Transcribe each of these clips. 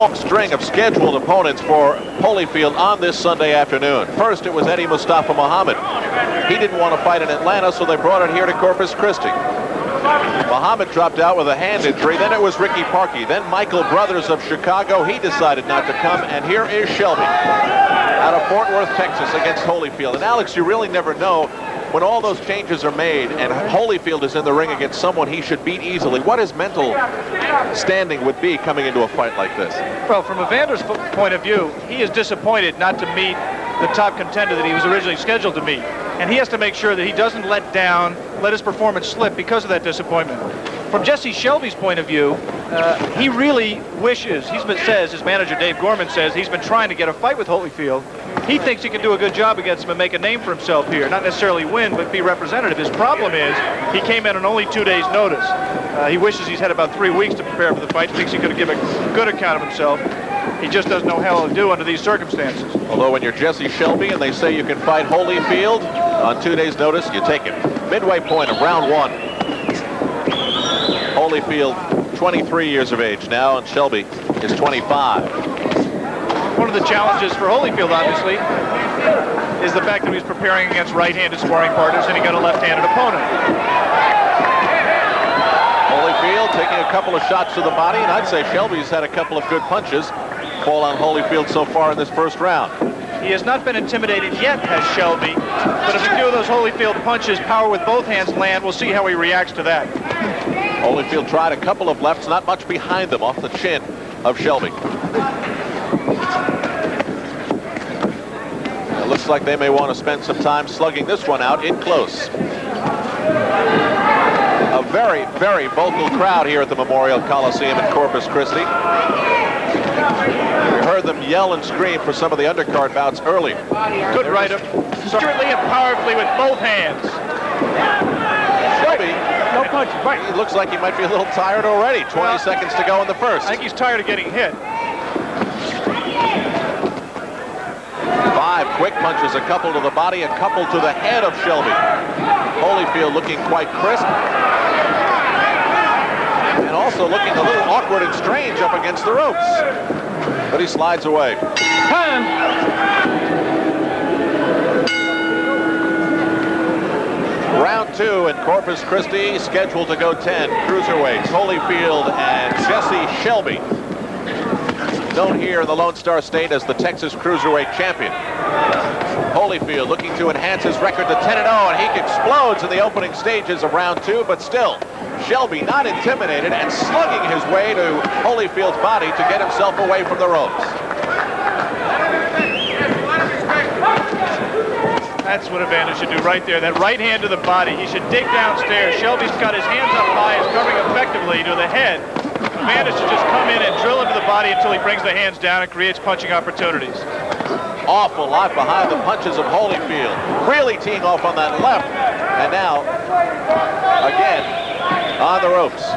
long string of scheduled opponents for Holyfield on this Sunday afternoon. First, it was Eddie Mustafa Muhammad. He didn't want to fight in Atlanta, so they brought it here to Corpus Christi. Muhammad dropped out with a hand injury. Then it was Ricky Parkey. Then Michael Brothers of Chicago. He decided not to come. And here is Shelby out of Fort Worth, Texas, against Holyfield. And Alex, you really never know when all those changes are made and Holyfield is in the ring against someone he should beat easily, what his mental standing would be coming into a fight like this. Well, from Evander's point of view, he is disappointed not to meet the top contender that he was originally scheduled to meet. And he has to make sure that he doesn't let his performance slip because of that disappointment. From Jesse Shelby's point of view, he really wishes, says, his manager Dave Gorman says, he's been trying to get a fight with Holyfield. He thinks he can do a good job against him and make a name for himself here. Not necessarily win, but be representative. His problem is he came in on only 2 days' notice. He wishes he's had about 3 weeks to prepare for the fight. He thinks he could give a good account of himself. He just doesn't know how to do under these circumstances. Although when you're Jesse Shelby and they say you can fight Holyfield on 2 days' notice, you take it. Midway point of round 1. Holyfield, 23 years of age now, and Shelby is 25. One of the challenges for Holyfield, obviously, is the fact that he's preparing against right-handed sparring partners and he got a left-handed opponent. Holyfield taking a couple of shots to the body, and I'd say Shelby's had a couple of good punches fall on Holyfield so far in this first round. He has not been intimidated yet, has Shelby, but if a few of those Holyfield punches, power with both hands, land, we'll see how he reacts to that. Holyfield tried a couple of lefts, not much behind them, off the chin of Shelby. It looks like they may want to spend some time slugging this one out in close. A very, very vocal crowd here at the Memorial Coliseum in Corpus Christi. We heard them yell and scream for some of the undercard bouts earlier. Good right-up, accurately and powerfully with both hands. Shelby, no punches, right. He looks like he might be a little tired already. 20 seconds to go in the first. I think he's tired of getting hit. 5 quick punches, a couple to the body, a couple to the head of Shelby. Holyfield looking quite crisp. And also looking a little awkward and strange up against the ropes. But he slides away. Round 2 in Corpus Christi, scheduled to go 10. Cruiserweights, Holyfield and Jesse Shelby. Known here in the Lone Star State as the Texas Cruiserweight Champion. Holyfield looking to enhance his record to 10-0, and he explodes in the opening stages of round 2, but still, Shelby not intimidated and slugging his way to Holyfield's body to get himself away from the ropes. That's what Evander should do right there. That right hand to the body. He should dig downstairs. Shelby's got his hands up high, is covering effectively to the head. Evander should just come in and drill into the body until he brings the hands down and creates punching opportunities. Awful lot behind the punches of Holyfield. Really teeing off on that left. And now, again, on the ropes.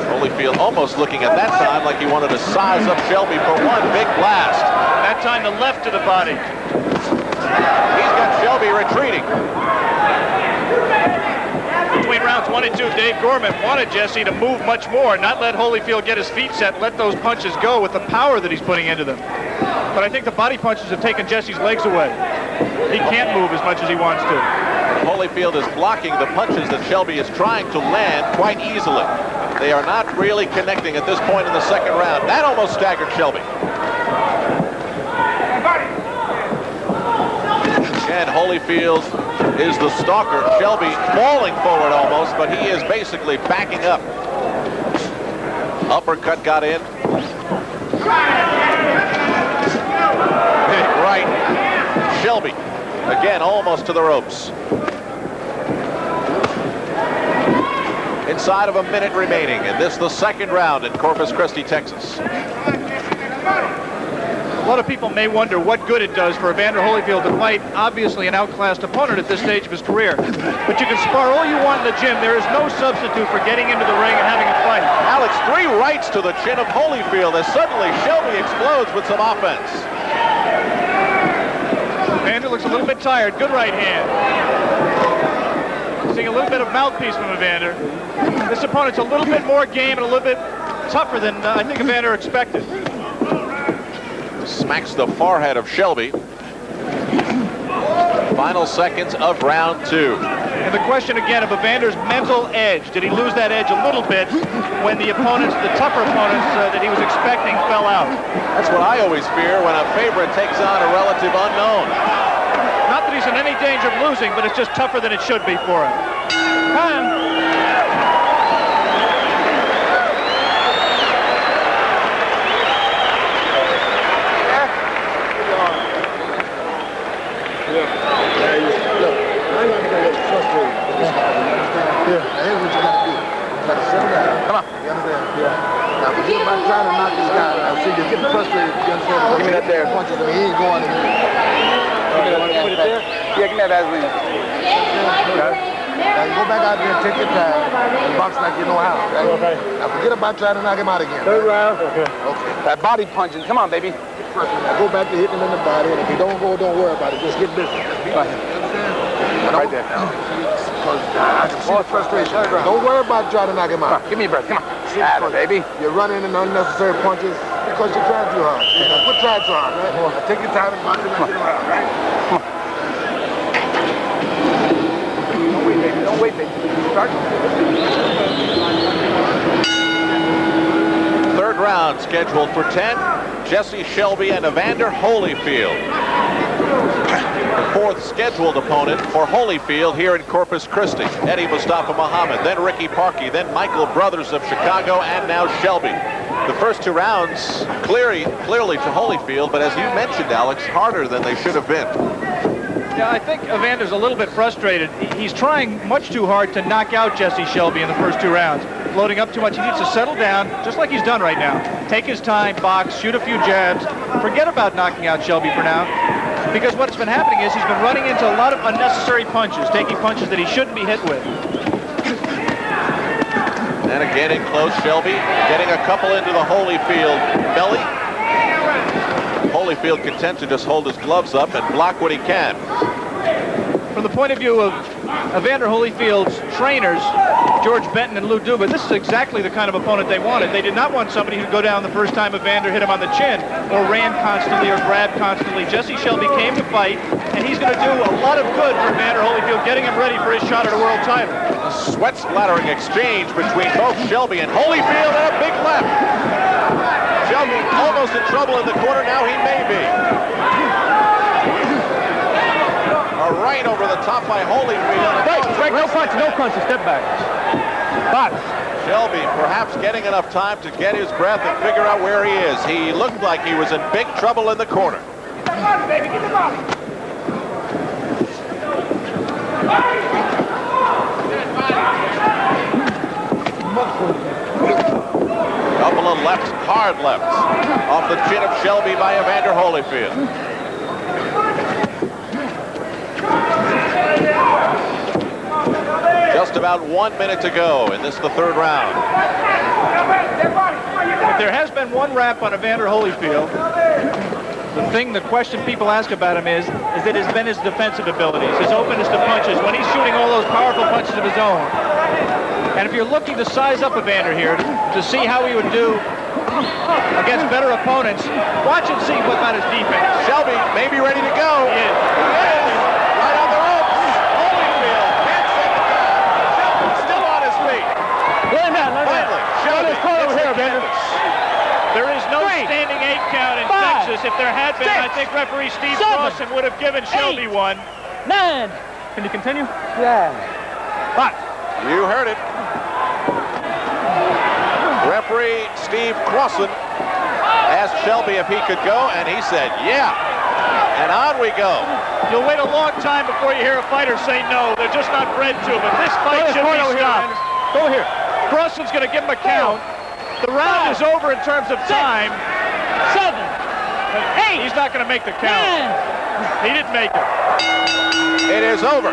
Holyfield almost looking at that time like he wanted to size up Shelby for one big blast. That time the left to the body. He's got Shelby retreating. Between rounds 1 and 2, Dave Gorman wanted Jesse to move much more, not let Holyfield get his feet set, let those punches go with the power that he's putting into them. But I think the body punches have taken Jesse's legs away. He can't move as much as he wants to. Holyfield is blocking the punches that Shelby is trying to land quite easily. They are not really connecting at this point in the second round. That almost staggered Shelby. And Holyfield is the stalker. Shelby falling forward almost, but he is basically backing up. Uppercut got in. Big right. Shelby, again, almost to the ropes. Inside of a minute remaining, and this the second round in Corpus Christi, Texas. A lot of people may wonder what good it does for Evander Holyfield to fight obviously an outclassed opponent at this stage of his career. But you can spar all you want in the gym. There is no substitute for getting into the ring and having a fight. Alex, 3 rights to the chin of Holyfield as suddenly Shelby explodes with some offense. little bit tired. Good right hand. Seeing a little bit of mouthpiece from Evander. This opponent's a little bit more game and a little bit tougher than I think Evander expected. Smacks the forehead of Shelby. Final seconds of round 2. And the question again of Evander's mental edge. Did he lose that edge a little bit when the opponents, the tougher opponents that he was expecting, fell out? That's what I always fear when a favorite takes on a relative unknown. Not that he's in any danger of losing, but it's just tougher than it should be for him. Come on. You understand? Yeah. Now, forget about trying to knock this guy out. See, you're getting frustrated. You understand? Give me that there. Punches him. He ain't going anywhere. Put it there? Yeah, give me that Vaseline. Now, you go back out there and take your time and box like you know how. Right? Okay. Now, forget about trying to knock him out again. Third round. Okay. Okay. That body punching. Come on, baby. Now, go back to hitting him in the body, and if he don't go, don't worry about it. Just get busy. Right here. Right there. I can see the frustration. Don't worry about trying to knock him out. Give me a breath. Come on. Atta, baby. You're running into unnecessary punches because you're trying too hard. Now, quit trying so hard, right? Now, take your time and box him and get him out, right? Come on. Don't wait, baby. Don't wait, baby. Start. Third round scheduled for 10. Jesse Shelby and Evander Holyfield. The fourth scheduled opponent for Holyfield here in Corpus Christi. Eddie Mustafa Muhammad, then Ricky Parkey, then Michael Brothers of Chicago, and now Shelby. The first 2 rounds clearly to Holyfield, but as you mentioned, Alex, harder than they should have been. Yeah, I think Evander's a little bit frustrated. He's trying much too hard to knock out Jesse Shelby in the first 2 rounds. Loading up too much. He needs to settle down, just like he's done right now. Take his time, box, shoot a few jabs. Forget about knocking out Shelby for now. Because what's been happening is he's been running into a lot of unnecessary punches, taking punches that he shouldn't be hit with. And again in close, Shelby getting a couple into the Holyfield belly. Holyfield content to just hold his gloves up and block what he can. From the point of view of Evander Holyfield's trainers, George Benton and Lou Duba, this is exactly the kind of opponent they wanted. They did not want somebody who'd go down the first time Evander hit him on the chin or ran constantly or grabbed constantly. Jesse Shelby came to fight, and he's going to do a lot of good for Evander Holyfield, getting him ready for his shot at a world title. A sweat-splattering exchange between both Shelby and Holyfield, and a big left. Shelby almost in trouble in the corner. Now he may be. A right over the top by Holyfield. Break. No punches. Step back. Box. Shelby perhaps getting enough time to get his breath and figure out where he is. He looked like he was in big trouble in the corner. Get the body, baby. Get the body. Couple of lefts, hard lefts, off the chin of Shelby by Evander Holyfield. Just about 1 minute to go in this, the third round. If there has been one rap on Evander Holyfield, the question people ask about him is that it's been his defensive abilities, his openness to punches, when he's shooting all those powerful punches of his own. And if you're looking to size up Evander here, to see how he would do against better opponents, watch and see what about his defense. Shelby may be ready to go. He is. Right on the ropes. Holyfield can't set the ground. Shelby still on his feet. Finally, Shelby over here, Evander. There is no standing 8 count in Texas. If there had been, I think referee Steve Crossan would have given Shelby one. 9. Can you continue? Yeah. 5. You heard it. Referee Steve Crossan asked Shelby if he could go, and he said, yeah. And on we go. You'll wait a long time before you hear a fighter say no. They're just not bred to it. But this fight should be stopped. Go here. Crossan's going to give him a count. The round is over in terms of time. 7. 8. He's not going to make the count. 9. He didn't make it. It is over.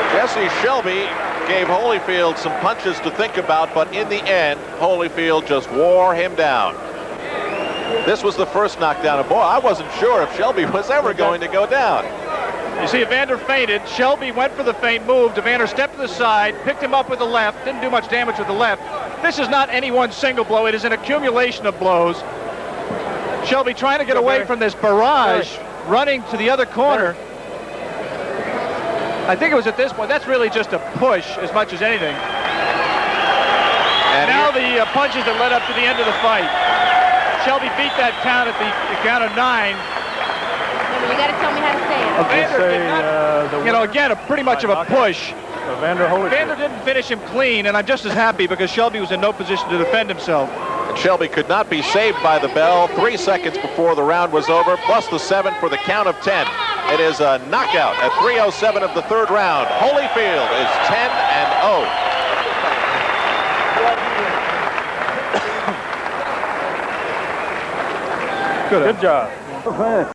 Jesse Shelby gave Holyfield some punches to think about, but in the end, Holyfield just wore him down. This was the first knockdown. And boy, I wasn't sure if Shelby was ever going to go down. You see, Evander feinted. Shelby went for the feint, moved. Evander stepped to the side, picked him up with the left, didn't do much damage with the left. This is not any one single blow. It is an accumulation of blows. Shelby trying to get away from this barrage, running to the other corner. I think it was at this point. That's really just a push as much as anything. And now the punches that led up to the end of the fight. Shelby beat that count at the count of 9. You got to tell me how to say it. Evander did not, you know, again, pretty much of a push. Evander didn't finish him clean, and I'm just as happy because Shelby was in no position to defend himself. And Shelby could not be saved by the bell 3 seconds before the round was over, plus the 7 for the count of 10. It is a knockout at 3:07 of the third round. Holyfield is 10-0. Good job.